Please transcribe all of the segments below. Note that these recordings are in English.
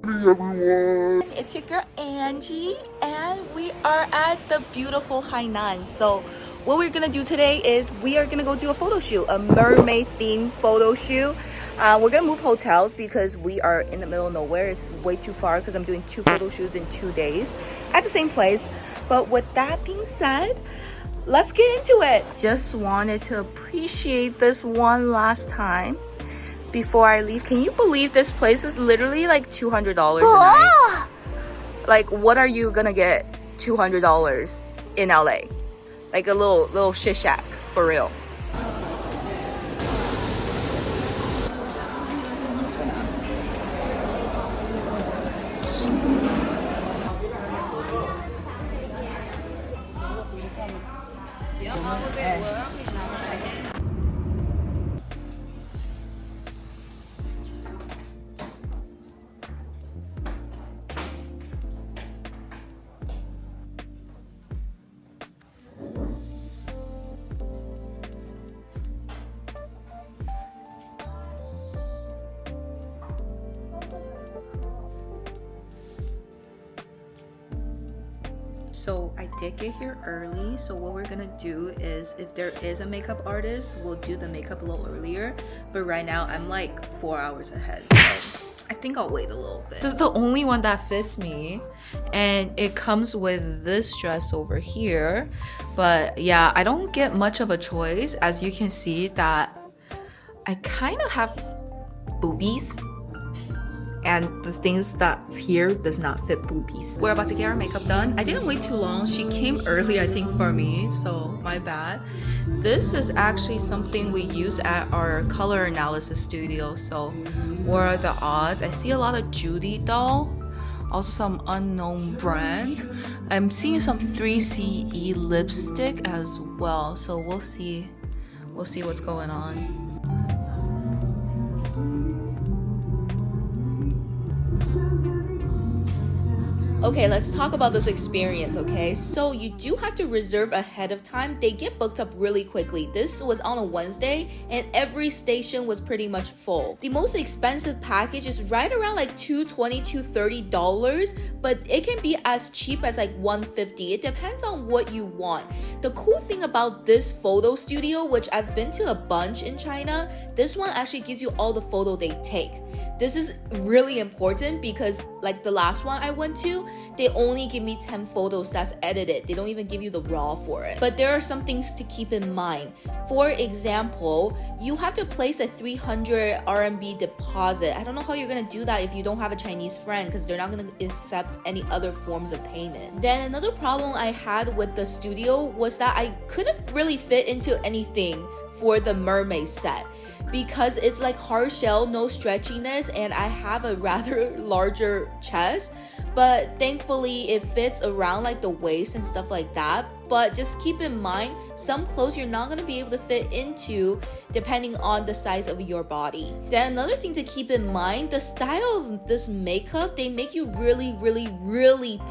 everyone. It's your girl Angie, and we are at the beautiful Hainan. So what we're gonna do today is we are gonna go do a photo shoot, a mermaid themed photo shoot. We're gonna move hotels because we are in the middle of nowhere. It's way too far because I'm doing 2 photo shoots in 2 days at the same place. But with that being said, let's get into it. Just wanted to appreciate this one last time before I leave. Can you believe this place is literally like $200 a night? Like, what are you gonna get $200 in LA? Like a little shit shack, for real. So I did get here early, so what we're gonna do is, if there is a makeup artist, we'll do the makeup a little earlier, but right now I'm like 4 hours ahead, so I think I'll wait a little bit. This is the only one that fits me, and it comes with this dress over here. But yeah, I don't get much of a choice. As you can see that I kind of have boobies, and the things that's here does not fit boobies. We're about to get our makeup done. I didn't wait too long. She came early, I think, for me, so my bad. This is actually something we use at our color analysis studio. So what are the odds? I see a lot of Judy doll, also some unknown brands. I'm seeing some 3CE lipstick as well, so we'll see what's going on. Okay, let's talk about this experience, okay? So you do have to reserve ahead of time. They get booked up really quickly. This was on a Wednesday, and every station was pretty much full. The most expensive package is right around like $220 to $230, but it can be as cheap as like $150. It depends on what you want. The cool thing about this photo studio, which I've been to a bunch in China, this one actually gives you all the photo they take. This is really important because like the last one I went to, they only give me 10 photos that's edited. They don't even give you the raw for it. But there are some things to keep in mind. For example, you have to place a 300 RMB deposit. I don't know how you're gonna do that if you don't have a Chinese friend, because they're not gonna accept any other forms of payment. Then another problem I had with the studio was that I couldn't really fit into anything for the mermaid set, because it's like hard shell, no stretchiness, and I have a rather larger chest, but thankfully it fits around like the waist and stuff like that. But just keep in mind, some clothes you're not going to be able to fit into depending on the size of your body. Then another thing to keep in mind, the style of this makeup, they make you really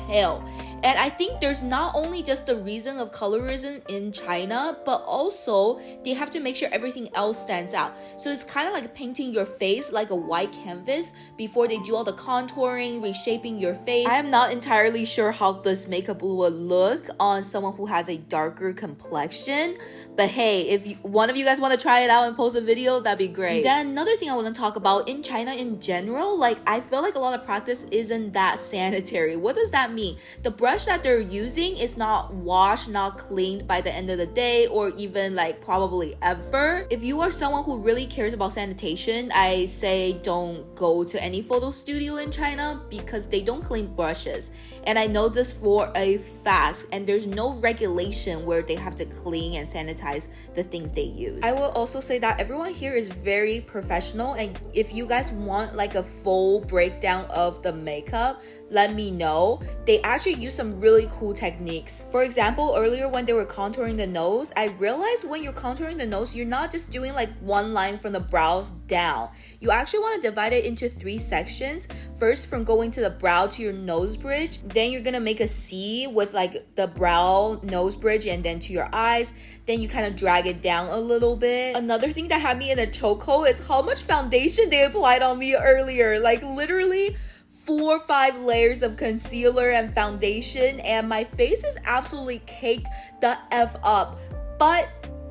pale. And I think there's not only just the reason of colorism in China, but also they have to make sure everything else stands out. So it's kind of like painting your face like a white canvas before they do all the contouring, reshaping your face. I am not entirely sure how this makeup will look on someone who has a darker complexion, but hey, if one of you guys want to try it out and post a video, that'd be great. Then another thing I want to talk about in China in general, like I feel like a lot of practice isn't that sanitary. What does that mean? The brush that they're using is not washed, not cleaned by the end of the day, or even like probably ever. If you are someone who really cares about sanitation, I say don't go to any photo studio in China because they don't clean brushes. And I know this for a fact, and there's no regulation where they have to clean and sanitize the things they use. I will also say that everyone here is very professional, and if you guys want like a full breakdown of the makeup, let me know. They actually use some really cool techniques. For example, earlier when they were contouring the nose, I realized when you're contouring the nose, you're not just doing like one line from the brows down. You actually want to divide it into 3 sections. First, from going to the brow to your nose bridge, then you're gonna make a C with like the brow, nose bridge, and then to your eyes. Then you kind of drag it down a little bit. Another thing that had me in a chokehold is how much foundation they applied on me earlier. Like literally 4 or 5 layers of concealer and foundation, and my face is absolutely caked the F up. But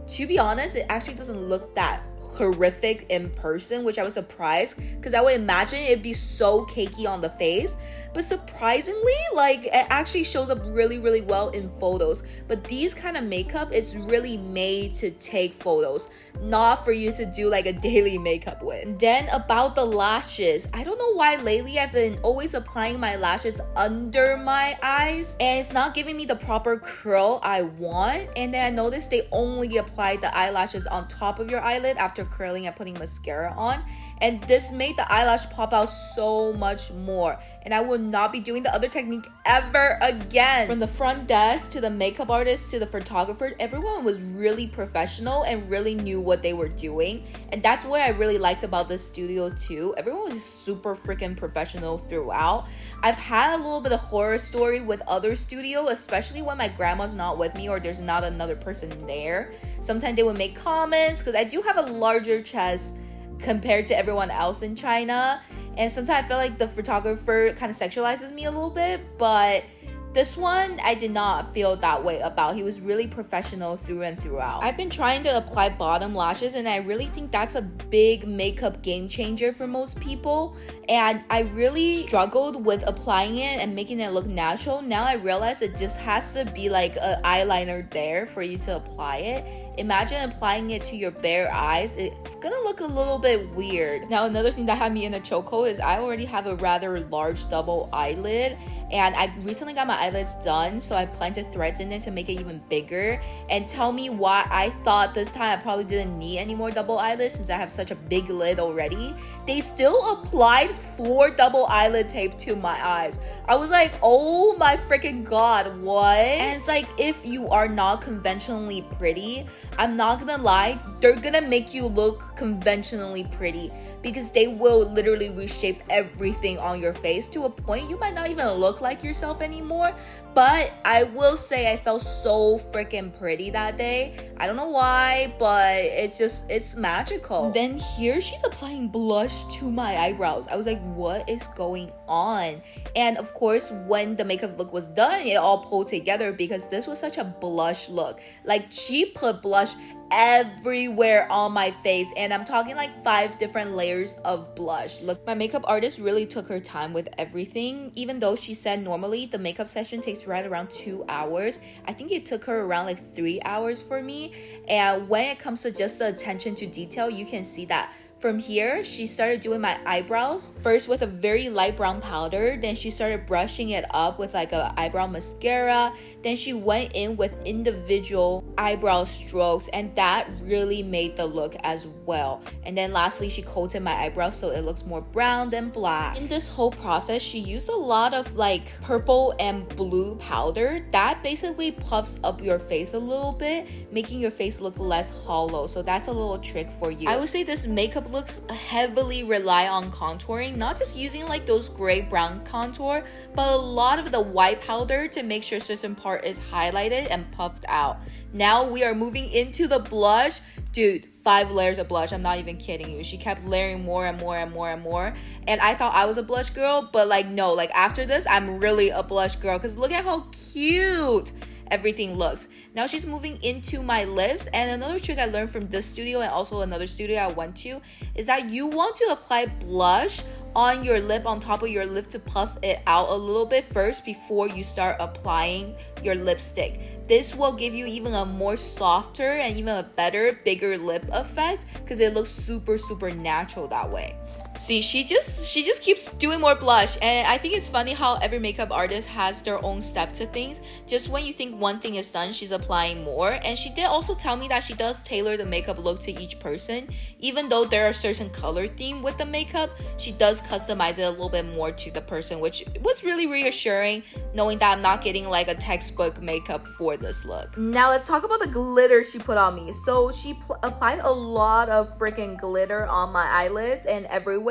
to be honest, it actually doesn't look that horrific in person, which I was surprised because I would imagine it'd be so cakey on the face. But surprisingly, like, it actually shows up really, really well in photos. But these kind of makeup, it's really made to take photos, not for you to do like a daily makeup with. Then about the lashes, I don't know why lately I've been always applying my lashes under my eyes, and it's not giving me the proper curl I want. And then I noticed they only apply the eyelashes on top of your eyelid after curling and putting mascara on, and this made the eyelash pop out so much more, and I will not be doing the other technique ever again. From the front desk to the makeup artist to the photographer, everyone was really professional and really knew what they were doing, and that's what I really liked about this studio too. Everyone was super freaking professional throughout. I've had a little bit of horror story with other studios, especially when my grandma's not with me or there's not another person there. Sometimes they would make comments because I do have a larger chest compared to everyone else in China, and sometimes I feel like the photographer kind of sexualizes me a little bit, but this one I did not feel that way about. He was really professional through and throughout. I've been trying to apply bottom lashes, and I really think that's a big makeup game changer for most people, and I really struggled with applying it and making it look natural. Now I realize it just has to be like an eyeliner there for you to apply it. Imagine applying it to your bare eyes. It's gonna look a little bit weird. Now, another thing that had me in a chokehold is I already have a rather large double eyelid, and I recently got my eyelids done, so I planted threads in it to make it even bigger. And tell me why I thought this time I probably didn't need any more double eyelids since I have such a big lid already. They still applied 4 double eyelid tape to my eyes. I was like, oh my freaking god, what? And it's like, if you are not conventionally pretty, I'm not gonna lie, they're gonna make you look conventionally pretty because they will literally reshape everything on your face to a point you might not even look like yourself anymore. But I will say I felt so freaking pretty that day. I don't know why, but it's magical. Then here she's applying blush to my eyebrows. I was like, what is going on? And of course, when the makeup look was done, it all pulled together because this was such a blush look. Like, she put blush everywhere on my face, and I'm talking like 5 different layers of blush. Look, my makeup artist really took her time with everything. Even though she said normally the makeup session takes right around 2 hours, I think it took her around like 3 hours for me. And when it comes to just the attention to detail, you can see that from here, she started doing my eyebrows first with a very light brown powder. Then she started brushing it up with like a eyebrow mascara. Then she went in with individual eyebrow strokes, and that really made the look as well. And then lastly, she coated my eyebrows so it looks more brown than black. In this whole process, she used a lot of like purple and blue powder that basically puffs up your face a little bit, making your face look less hollow. So that's a little trick for you. I would say this makeup looks heavily rely on contouring, not just using like those gray brown contour, but a lot of the white powder to make sure certain part is highlighted and puffed out. Now we are moving into the blush. Dude, 5 layers of blush. I'm not even kidding you. She kept layering more and more and more and more, and I thought I was a blush girl, but like no, like after this I'm really a blush girl because look at how cute everything looks. Now she's moving into my lips, and another trick I learned from this studio and also another studio I went to is that you want to apply blush on your lip, on top of your lip, to puff it out a little bit first before you start applying your lipstick. This will give you even a more softer and even a better, bigger lip effect because it looks super, super natural that way. See, she just keeps doing more blush, and I think it's funny how every makeup artist has their own step to things. Just when you think one thing is done, she's applying more. And she did also tell me that she does tailor the makeup look to each person. Even though there are certain color theme with the makeup, she does customize it a little bit more to the person, which was really reassuring, knowing that I'm not getting like a textbook makeup for this look. Now let's talk about the glitter she put on me. So she applied a lot of freaking glitter on my eyelids and everywhere.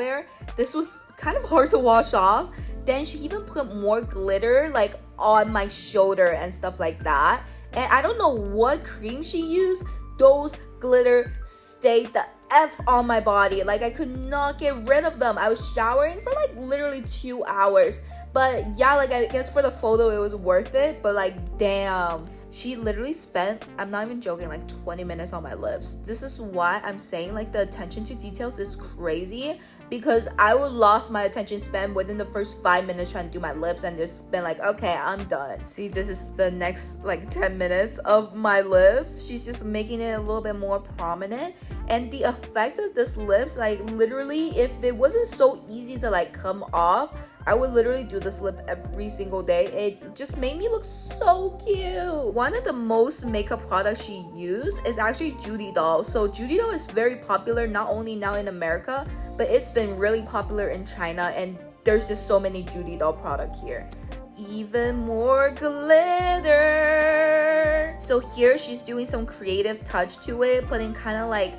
This was kind of hard to wash off. Then she even put more glitter like on my shoulder and stuff like that. And I don't know what cream she used. Those glitter stayed the F on my body. Like, I could not get rid of them. I was showering for like literally 2 hours. But yeah, like, I guess for the photo it was worth it, but like, damn. She literally spent, I'm not even joking, like 20 minutes on my lips. This is why I'm saying like the attention to details is crazy, because I would lost my attention span within the first 5 minutes trying to do my lips and just been like, okay, I'm done. See, this is the next like 10 minutes of my lips. She's just making it a little bit more prominent, and the effect of this lips, like literally, if it wasn't so easy to like come off, I would literally do this lip every single day. It just made me look so cute. One of the most makeup products she used is actually Judy Doll. So Judy Doll is very popular not only now in America, but it's been really popular in China, and there's just so many Judy Doll product here. Even more glitter. So here she's doing some creative touch to it, putting kind of like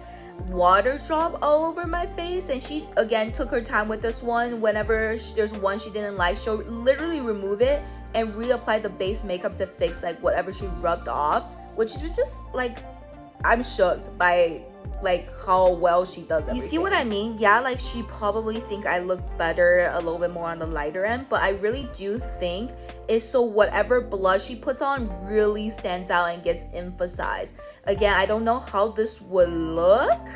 water drop all over my face, and she again took her time with this one. Whenever there's one she didn't like, she'll literally remove it and reapply the base makeup to fix like whatever she rubbed off, which was just like, I'm shocked by like how well she does everything. You see what I mean? Yeah, like she probably think I look better a little bit more on the lighter end, but I really do think it's so whatever blush she puts on really stands out and gets emphasized. Again, I don't know how this would look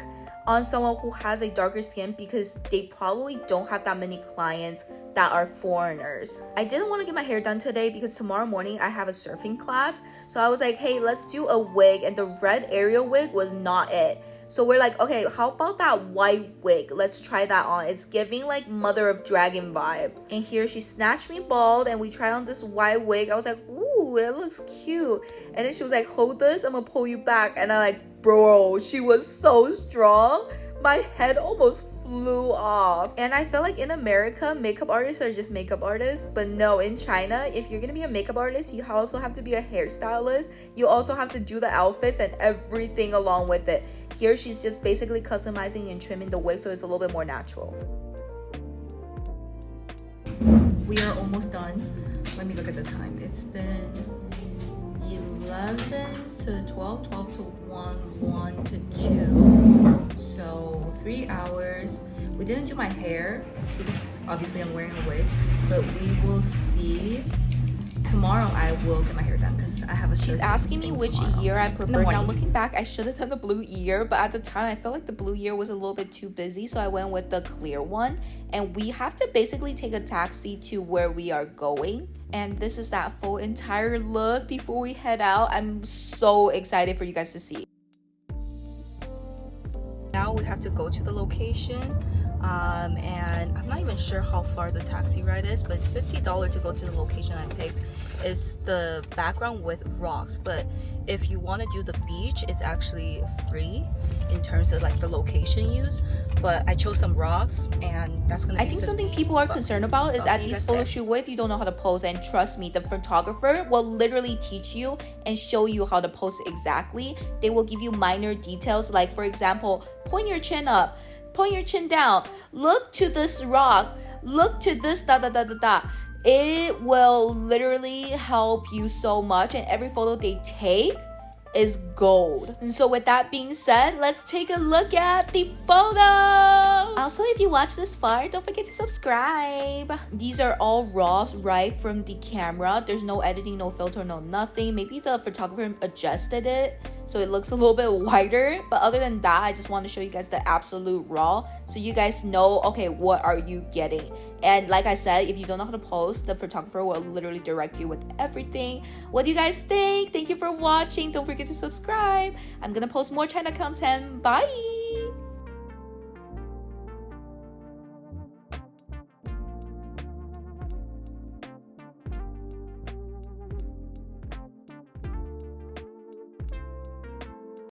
on someone who has a darker skin, because they probably don't have that many clients that are foreigners. I didn't want to get my hair done today because tomorrow morning I have a surfing class, so I was like, hey, let's do a wig, and the red Ariel wig was not it. So we're like, okay, how about that white wig? Let's try that on. It's giving like Mother of Dragon vibe. And here she snatched me bald, and we tried on this white wig. I was like, ooh, it looks cute. And then she was like, hold this, I'm gonna pull you back. And I like, bro, she was so strong. My head almost flew off. And I feel like in America, makeup artists are just makeup artists, but no, in China, if you're gonna be a makeup artist, you also have to be a hairstylist. You also have to do the outfits and everything along with it. Here she's just basically customizing and trimming the wig so it's a little bit more natural. We are almost done. Let me look at the time. It's been 11 to 12, 12 to 1, 1 to 2. So 3 hours. We didn't do my hair because obviously I'm wearing a wig, but we will see. Tomorrow I will get my hair done because I have a She's asking me which ear I prefer. Now looking back, I should have done the blue ear, but at the time I felt like the blue ear was a little bit too busy, so I went with the clear one. And we have to basically take a taxi to where we are going. And this is that full entire look before we head out. I'm so excited for you guys to see. Now we have to go to the location. And I'm not even sure how far the taxi ride is, but it's $50 to go to the location I picked. It's the background with rocks, but if you want to do the beach, it's actually free in terms of like the location used. But I chose some rocks, and that's gonna be I think something people are concerned about is at these photo shoot if you don't know how to pose, and trust me, the photographer will literally teach you and show you how to pose exactly. They will give you minor details, like for example, point your chin up, point your chin down, look to this rock, look to this da da da da da. It will literally help you so much, and every photo they take is gold. And so with that being said, let's take a look at the photos. Also, if you watch this far, don't forget to subscribe. These are all raws right from the camera. There's no editing, no filter, no nothing. Maybe the photographer adjusted it so it looks a little bit wider, but other than that, I just want to show you guys the absolute raw so you guys know, okay, what are you getting. And like I said, if you don't know how to pose, the photographer will literally direct you with everything. What do you guys think? Thank you for watching. Don't forget to subscribe. I'm gonna post more China content. Bye.